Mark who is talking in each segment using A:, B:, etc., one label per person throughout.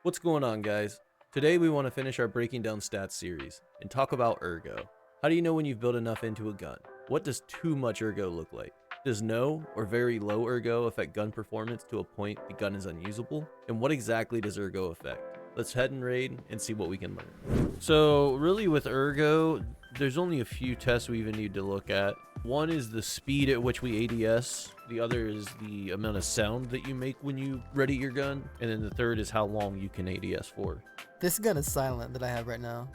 A: What's going on, guys? Today we want to finish our breaking down stats series and talk about ergo. How do you know when you've built enough into a gun? What does too much ergo look like? Does no or very low ergo affect gun performance to a point the gun is unusable? And what exactly does ergo affect? Let's head and raid and see what we can learn. So really with ergo, there's only a few tests we even need to look at. One is the speed at which we ADS, the other is the amount of sound that you make when you ready your gun, and then the third is how long you can ADS for.
B: This gun is silent that I have right now.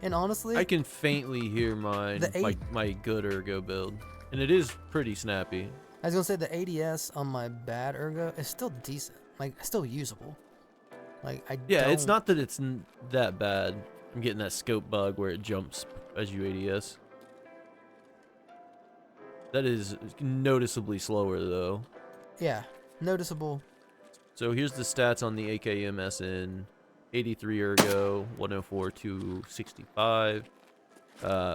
B: And honestly,
A: I can faintly hear mine, my good ergo build, and it is pretty snappy.
B: I was gonna say the ADS on my bad ergo is still decent, like still usable. Like
A: It's not that it's that bad. I'm getting that scope bug where it jumps as you ADS. That is noticeably slower though.
B: Yeah, noticeable.
A: So here's the stats on the AKMSN: 83 ergo, 104 265.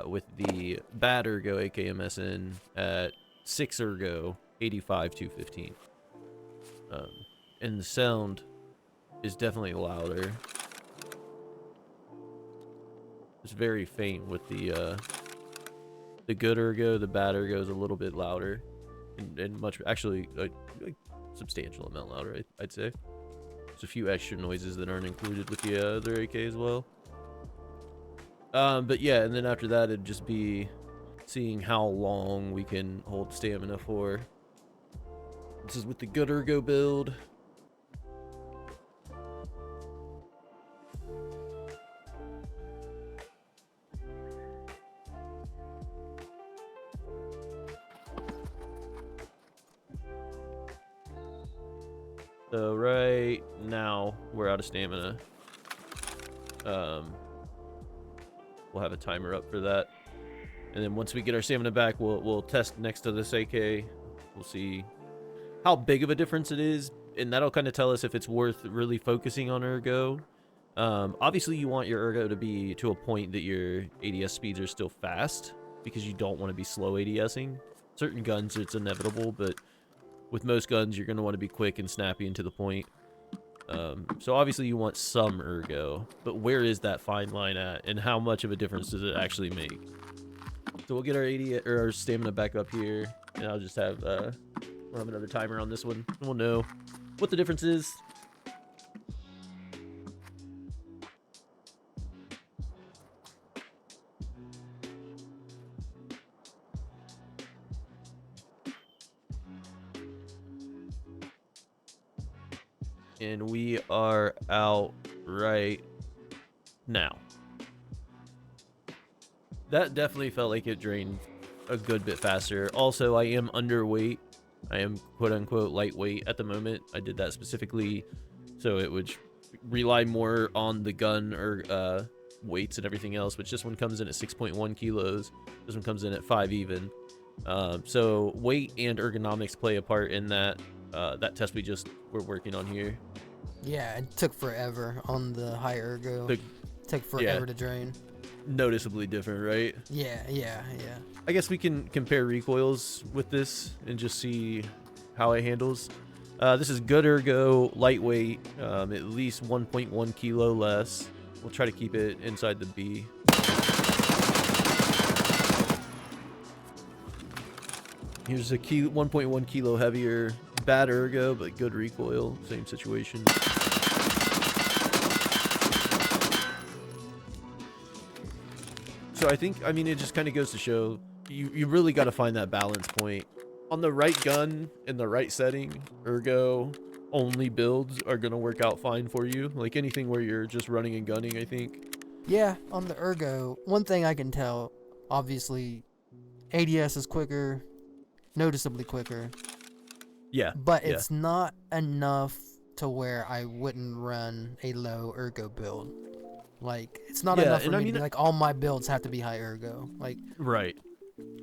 A: With the bad ergo AKMSN at 6 ergo, 85 215. And the sound is definitely louder. It's very faint with the good ergo. The bad ergo is a little bit louder, and much actually a substantial amount louder. I'd say. There's a few extra noises that aren't included with the other AK as well. But yeah, and then after that, it'd just be seeing how long we can hold stamina for. This is with the good ergo build. So right now we're out of stamina. We'll have a timer up for that, and then once we get our stamina back, we'll test next to this AK. We'll see how big of a difference it is, and that'll kind of tell us if it's worth really focusing on ergo. Obviously, you want your ergo to be to a point that your ADS speeds are still fast, because you don't want to be slow ADSing. Certain guns, it's inevitable, but with most guns, you're going to want to be quick and snappy and to the point. So obviously you want some ergo, but where is that fine line at, and how much of a difference does it actually make? So we'll get our our stamina back up here, and I'll just have we'll have another timer on this one, and we'll know what the difference is. And we are out right now. That definitely felt like it drained a good bit faster. Also, I am underweight. I am quote-unquote lightweight at the moment. I did that specifically so it would rely more on the gun or weights and everything else, which this one comes in at 6.1 kilos. This one comes in at 5 even. So weight and ergonomics play a part in that. That test we just were working on here.
B: Yeah, it took forever on the high ergo. Took forever to drain.
A: Noticeably different, right?
B: Yeah.
A: I guess we can compare recoils with this and just see how it handles. This is good ergo, lightweight, at least 1.1 kilo less. We'll try to keep it inside the B. Here's a 1.1 kilo heavier, bad ergo, but good recoil. Same situation. So I mean, it just kind of goes to show you really got to find that balance point. On the right gun, in the right setting, ergo only builds are going to work out fine for you. Like anything where you're just running and gunning, I think.
B: Yeah, on the ergo, one thing I can tell, obviously, ADS is quicker. Noticeably quicker.
A: Yeah.
B: But it's not enough to where I wouldn't run a low ergo build. Like, it's not enough for me to be like, all my builds have to be high ergo. Like,
A: right.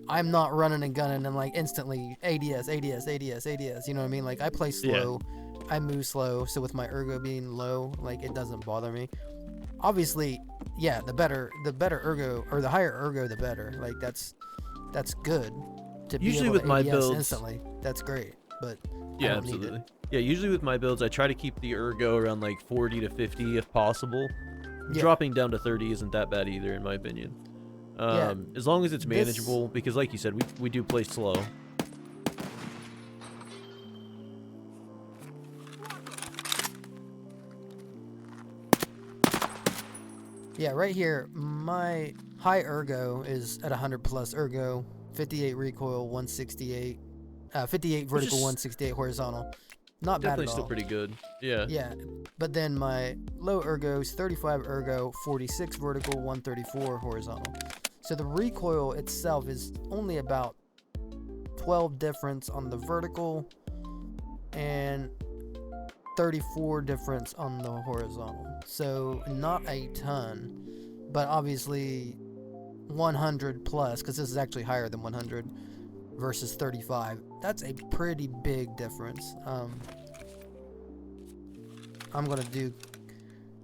B: I'm not running and gunning and like instantly ADS. You know what I mean? Like, I play slow. Yeah. I move slow. So with my ergo being low, like, it doesn't bother me. Obviously, yeah, the better ergo, or the higher ergo, the better. Like, that's good. To be
A: usually
B: able
A: with
B: to
A: my
B: ADS
A: builds
B: instantly, that's great. But I
A: Yeah,
B: don't need
A: absolutely.
B: it.
A: Yeah, usually with my builds, I try to keep the ergo around like 40 to 50 if possible.
B: Yeah,
A: Dropping down to 30 isn't that bad either, in my opinion.
B: yeah.
A: As long as it's
B: This
A: manageable, because like you said, we do play slow.
B: Yeah, right here, my high ergo is at 100 plus ergo, 58 recoil, 168, 58
A: Which
B: vertical,
A: is
B: 168 horizontal. Not bad
A: definitely
B: at
A: still
B: all.
A: pretty good. Yeah.
B: Yeah, but then my low ergo is 35 ergo, 46 vertical, 134 horizontal. So the recoil itself is only about 12 difference on the vertical and 34 difference on the horizontal. So not a ton, but obviously 100 plus, because this is actually higher than 100 versus 35. That's a pretty big difference. I'm gonna do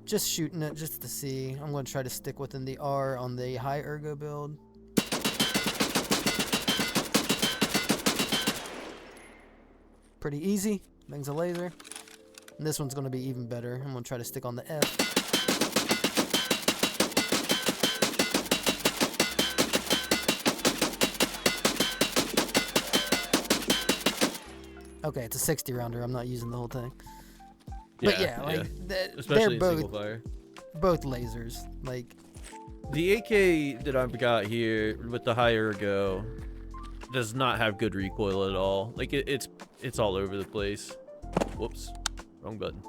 B: just shooting it just to see. I'm gonna try to stick within the R on the high ergo build. Pretty easy. Thing's a laser. And this one's gonna be even better. I'm gonna try to stick on the F. Okay, it's a 60 rounder. I'm not using the whole thing. But yeah, like
A: Especially
B: they're
A: in single fire.
B: both lasers. Like
A: The AK that I've got here with the high ergo does not have good recoil at all. Like it's all over the place. Whoops, wrong button.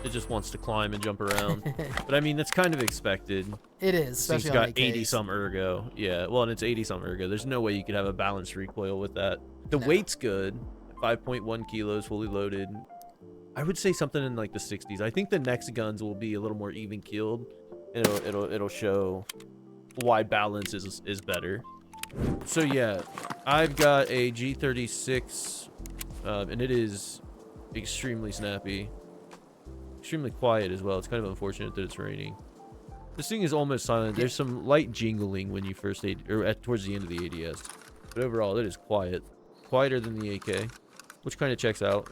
A: It just wants to climb and jump around. But I mean, that's kind of expected.
B: it is,
A: This thing's
B: especially on
A: got
B: AKs.
A: 80 some ergo. Yeah, well, and it's 80 some ergo. There's no way you could have a balanced recoil with that. The
B: No.
A: weight's good. 5.1 kilos, fully loaded. I would say something in like the 60s. I think the next guns will be a little more even keeled. It'll show why balance is better. So yeah, I've got a G36, and it is extremely snappy, extremely quiet as well. It's kind of unfortunate that it's raining. This thing is almost silent. There's some light jingling when you first towards the end of the ADS, but overall it is quiet, quieter than the AK, which kind of checks out.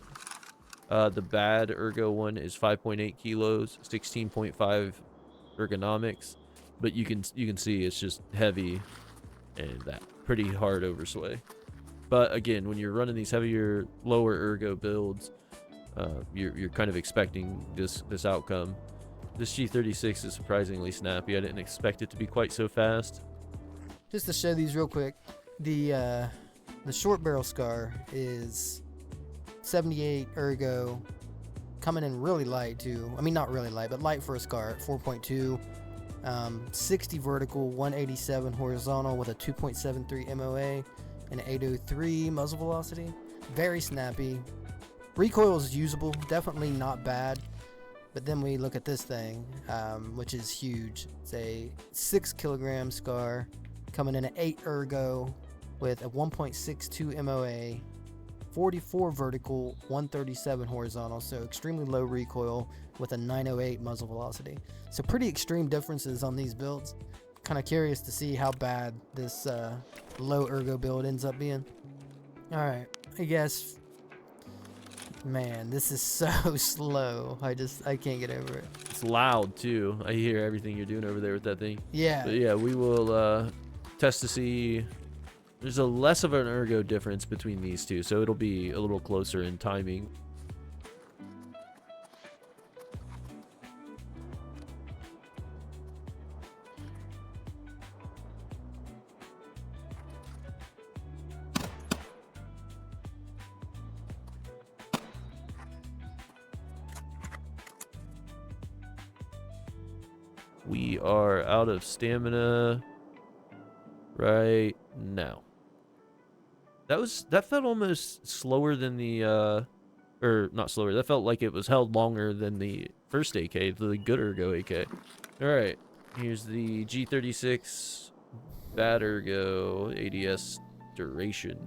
A: The bad ergo one is 5.8 kilos, 16.5 ergonomics, but you can see it's just heavy and that pretty hard oversway. But again, when you're running these heavier, lower ergo builds, you're kind of expecting this outcome. This G36 is surprisingly snappy. I didn't expect it to be quite so fast.
B: Just to show these real quick, the short barrel scar is 78 ergo, coming in really light too. I mean, not really light, but light for a scar at 4.2. 60 vertical, 187 horizontal with a 2.73 MOA and 803 muzzle velocity. Very snappy. Recoil is usable, definitely not bad. But then we look at this thing, which is huge. It's a 6 kilogram scar coming in at 8 ergo with a 1.62 MOA, 44 vertical, 137 horizontal, so extremely low recoil with a 908 muzzle velocity. So pretty extreme differences on these builds. Kind of curious to see how bad this low ergo build ends up being. Alright, I guess, man, this is so slow. I can't get over it.
A: It's loud too. I hear everything you're doing over there with that thing.
B: Yeah.
A: But yeah, we will test to see. There's a less of an ergo difference between these two, so it'll be a little closer in timing. We are out of stamina right now. That felt almost slower than the or not slower. That felt like it was held longer than the first AK, the good ergo AK. All right, here's the G36 bad ergo ADS duration.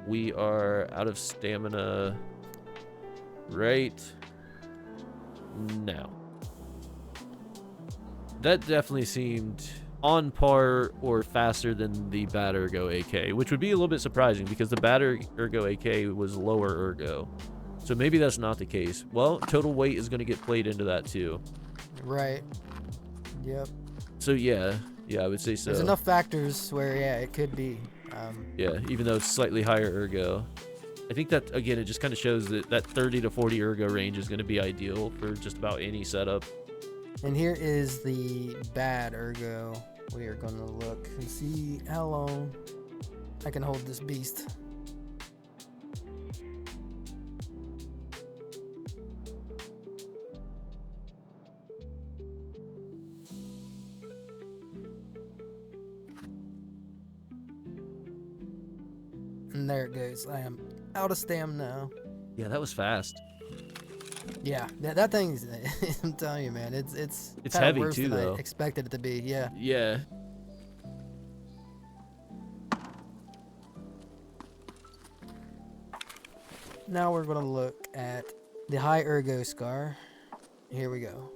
A: We are out of stamina right now. That definitely seemed on par or faster than the bad Ergo AK, which would be a little bit surprising because the bad Ergo AK was lower Ergo. So maybe that's not the case. Well, total weight is going to get played into that too.
B: Right. Yep.
A: So yeah, I would say so.
B: There's enough factors where, yeah, it could be.
A: Yeah, even though it's slightly higher Ergo. I think that, again, it just kind of shows that that 30 to 40 Ergo range is going to be ideal for just about any setup.
B: And here is the bad Ergo. We are going to look and see how long I can hold this beast. And there it goes. I am out of stam now.
A: Yeah, that was fast.
B: Yeah, that thing's. I'm telling you, man, it's kinda
A: heavy
B: worse
A: too,
B: than
A: though.
B: I expected it to be. Yeah.
A: Yeah.
B: Now we're gonna look at the high Ergo scar. Here we go.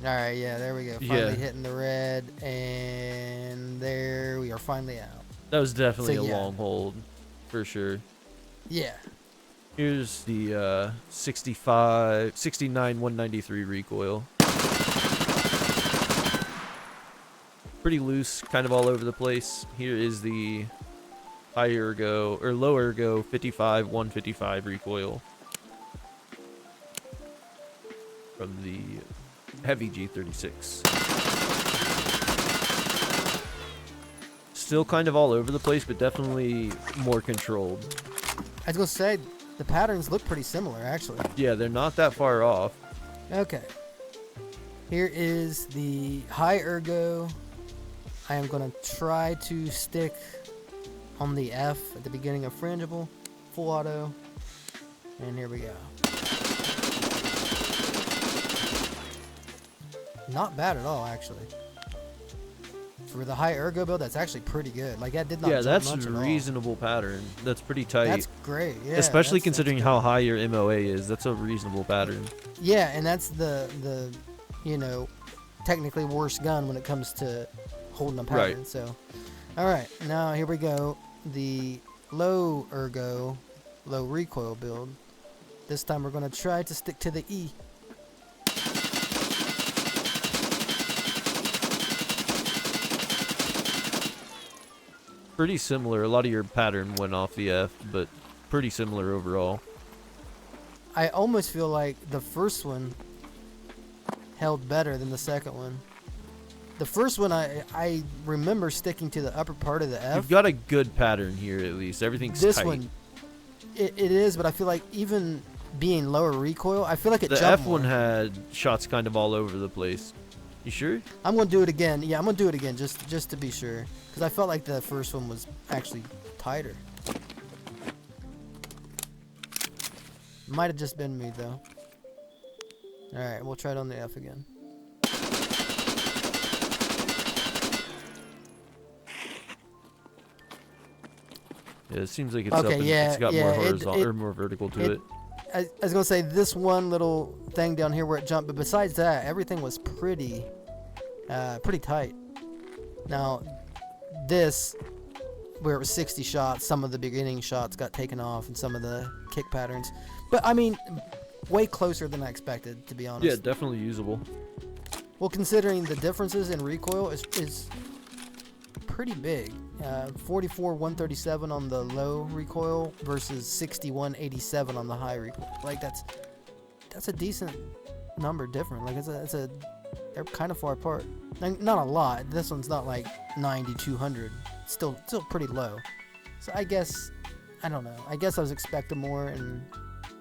B: All right, yeah, there we go. Finally
A: Yeah.
B: hitting the red, and there we are finally out.
A: That was definitely
B: So,
A: a
B: yeah.
A: long hold, for sure.
B: Yeah.
A: Here's the 69 193 recoil. Pretty loose, kind of all over the place. Here is the high Ergo, or low Ergo 55 155 recoil. From the heavy G36. Still kind of all over the place, but definitely more controlled.
B: I was gonna say the patterns look pretty similar, actually.
A: Yeah, they're not that far off.
B: Okay. Here is the high Ergo. I am gonna try to stick on the F at the beginning of frangible, full auto, and here we go. Not bad at all, actually. For the high Ergo build, that's actually pretty good. Like, that did not
A: Yeah,
B: jump
A: that's
B: much
A: a
B: at all.
A: reasonable pattern. That's pretty tight.
B: That's great, yeah.
A: Especially
B: that's
A: considering
B: good.
A: how high your MOA is. That's a reasonable pattern.
B: Yeah, and that's the you know, technically worst gun when it comes to holding a pattern.
A: Right.
B: So, all right, now here we go. The low Ergo, low recoil build. This time we're gonna try to stick to the E.
A: Pretty similar. A lot of your pattern went off the F, but pretty similar overall.
B: I almost feel like the first one held better than the second one. The first one, I remember sticking to the upper part of the F.
A: You've got a good pattern here, at least. Everything's
B: This
A: tight.
B: one, it is, but I feel like even being lower recoil, I feel like it
A: The
B: jumped
A: F
B: more.
A: one had shots kind of all over the place. You sure?
B: I'm gonna do it again. Yeah, I'm gonna do it again just to be sure, because I felt like the first one was actually tighter. Might have just been me though. All right, we'll try it on the F again.
A: Yeah, it seems like it's
B: Okay,
A: up and
B: yeah,
A: it's got
B: yeah,
A: more
B: it-
A: horizontal
B: it-
A: or more vertical to it.
B: I was gonna say this one little thing down here where it jumped, but besides that, everything was pretty tight. Now, this, where it was 60 shots, some of the beginning shots got taken off, and some of the kick patterns. But I mean, way closer than I expected, to be honest.
A: Yeah, definitely usable.
B: Well, considering the differences in recoil is pretty big. 44 137 on the low recoil versus 61 87 on the high recoil. Like that's a decent number different. Like they're kind of far apart. Like, not a lot. This one's not like 90 200. Still pretty low. So I guess I don't know. I guess I was expecting more, and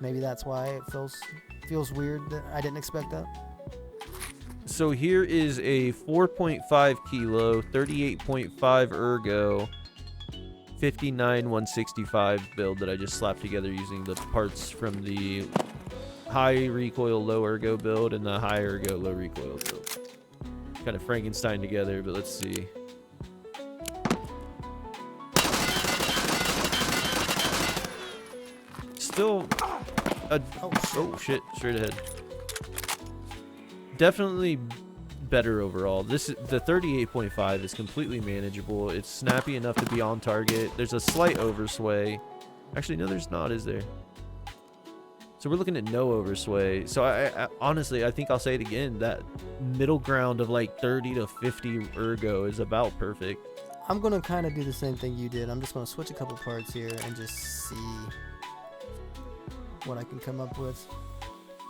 B: maybe that's why it feels weird that I didn't expect that.
A: So here is a 4.5 kilo, 38.5 ergo, 59 165 build that I just slapped together using the parts from the high recoil, low ergo build and the high ergo, low recoil build. Kind of Frankenstein together, but let's see. Still oh shit, straight ahead. Definitely better overall. The 38.5 is completely manageable. It's snappy enough to be on target. There's a slight oversway. Actually, no, there's not, is there? So we're looking at no oversway. So I honestly, I think I'll say it again. That middle ground of like 30 to 50 ergo is about perfect.
B: I'm going to kind of do the same thing you did. I'm just going to switch a couple parts here and just see what I can come up with.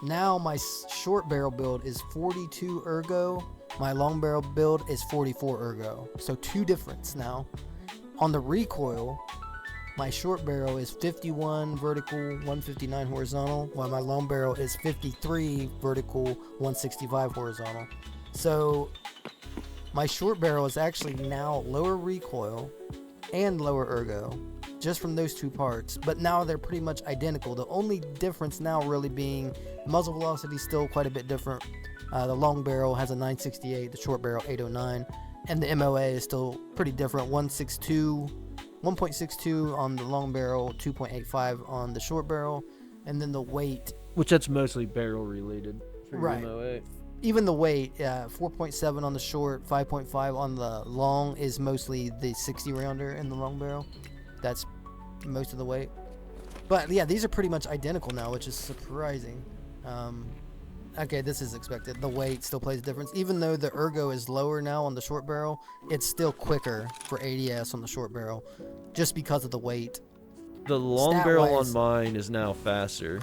B: Now my short barrel build is 42 ergo. My long barrel build is 44 ergo. So 2 difference now. On the recoil, my short barrel is 51 vertical, 159 horizontal, while my long barrel is 53 vertical, 165 horizontal. So my short barrel is actually now lower recoil and lower ergo, just from those 2 parts, but now they're pretty much identical. The only difference now really being muzzle velocity, still quite a bit different. The long barrel has a 968, the short barrel 809, and the MOA is still pretty different. 1.62 on the long barrel, 2.85 on the short barrel, and then the weight,
A: which that's mostly barrel related for
B: right.
A: MOA.
B: Even the weight, 4.7 on the short, 5.5 on the long is mostly the 60 rounder in the long barrel. That's most of the weight. But yeah, these are pretty much identical now, which is surprising. Okay, this is expected. The weight still plays a difference. Even though the ergo is lower now on the short barrel, it's still quicker for ADS on the short barrel, just because of the weight.
A: The long barrel on mine is now faster.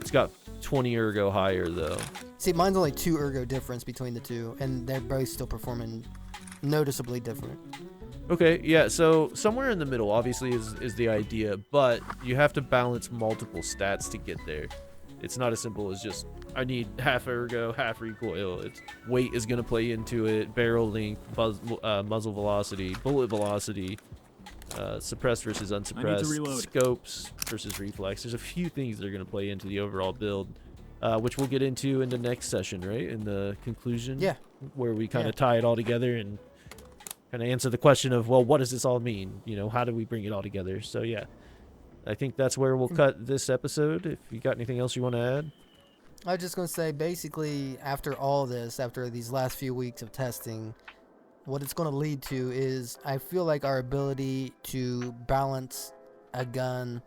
A: It's got 20 ergo higher though.
B: See, mine's only 2 ergo difference between the 2, and they're both still performing noticeably different.
A: Okay, yeah, so somewhere in the middle obviously is the idea, but you have to balance multiple stats to get there. It's not as simple as just, I need half ergo, half recoil. It's weight is going to play into it, barrel length, muzzle velocity, bullet velocity, suppressed versus unsuppressed, scopes versus reflex. There's a few things that are going to play into the overall build, which we'll get into in the next session, right? In the conclusion?
B: Yeah.
A: Where we kind of tie it all together and kind of answer the question of, well, what does this all mean? You know, how do we bring it all together? So, yeah. I think that's where we'll cut this episode. If you got anything else you want to add?
B: I was just going to say, basically, after all this, after these last few weeks of testing, what it's going to lead to is I feel like our ability to balance a gun,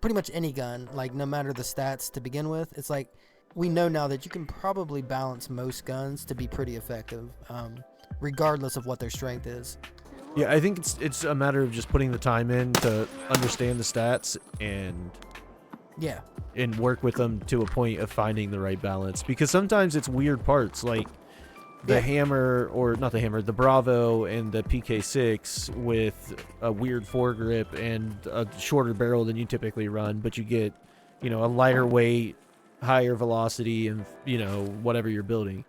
B: pretty much any gun, like no matter the stats to begin with, it's like we know now that you can probably balance most guns to be pretty effective, regardless of what their strength is.
A: Yeah, I think it's a matter of just putting the time in to understand the stats and work with them to a point of finding the right balance. Because sometimes it's weird parts, like the hammer, or not the hammer, the Bravo and the PK6 with a weird foregrip and a shorter barrel than you typically run, but you get, you know, a lighter weight, higher velocity, and, you know, whatever you're building.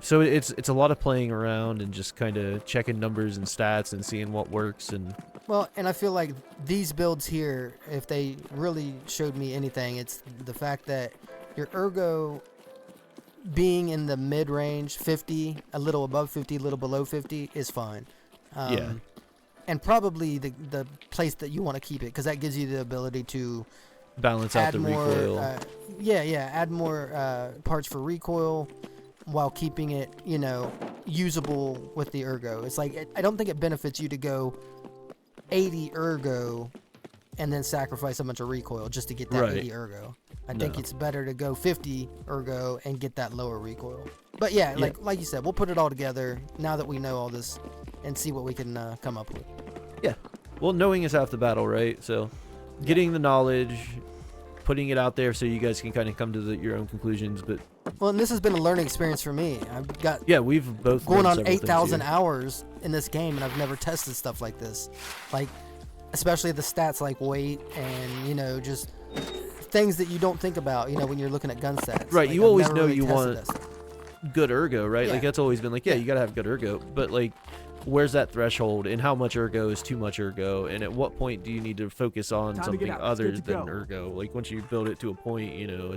A: So it's a lot of playing around and just kind of checking numbers and stats and seeing what works. And
B: I feel like these builds here, if they really showed me anything, it's the fact that your ergo being in the mid-range, 50, a little above 50, a little below 50 is fine. And probably the place that you want to keep it, because that gives you the ability to
A: balance out the recoil.
B: Add more parts for recoil, while keeping it, you know, usable with the ergo. It's like, I don't think it benefits you to go 80 ergo and then sacrifice a bunch of recoil just to get that 80 ergo. I think it's better to go 50 ergo and get that lower recoil. But yeah, like you said, we'll put it all together now that we know all this and see what we can come up with.
A: Yeah. Well, knowing is half the battle, right? So getting the knowledge, putting it out there so you guys can kind of come to your own conclusions. But
B: and this has been a learning experience for me. I've got
A: we've both
B: going on 8,000 hours in this game, and I've never tested stuff like this, like especially the stats like weight and, you know, just things that you don't think about, you know, when you're looking at gun stats.
A: Right,
B: like,
A: you always know you want good ergo, right?
B: Yeah.
A: Like that's always been like, yeah,
B: Yeah.
A: you gotta have good ergo, but like, where's that threshold, and how much ergo is too much ergo, and at what point do you need to focus on something other than ergo? Like once you build it to a point, you know,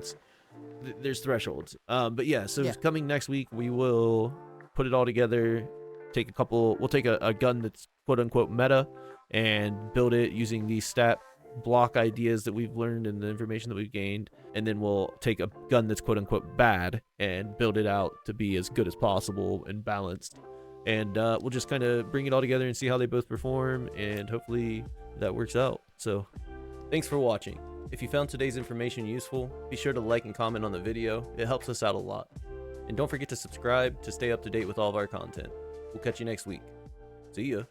A: there's thresholds. But yeah, so
B: Yeah.
A: coming next week, we will put it all together. We'll take a gun that's quote unquote meta and build it using these stat block ideas that we've learned and the information that we've gained, and then we'll take a gun that's quote unquote bad and build it out to be as good as possible and balanced, and we'll just kind of bring it all together and see how they both perform, and hopefully that works out. So thanks for watching. If you found today's information useful, be sure to like and comment on the video. It helps us out a lot. And don't forget to subscribe to stay up to date with all of our content. We'll catch you next week. See ya.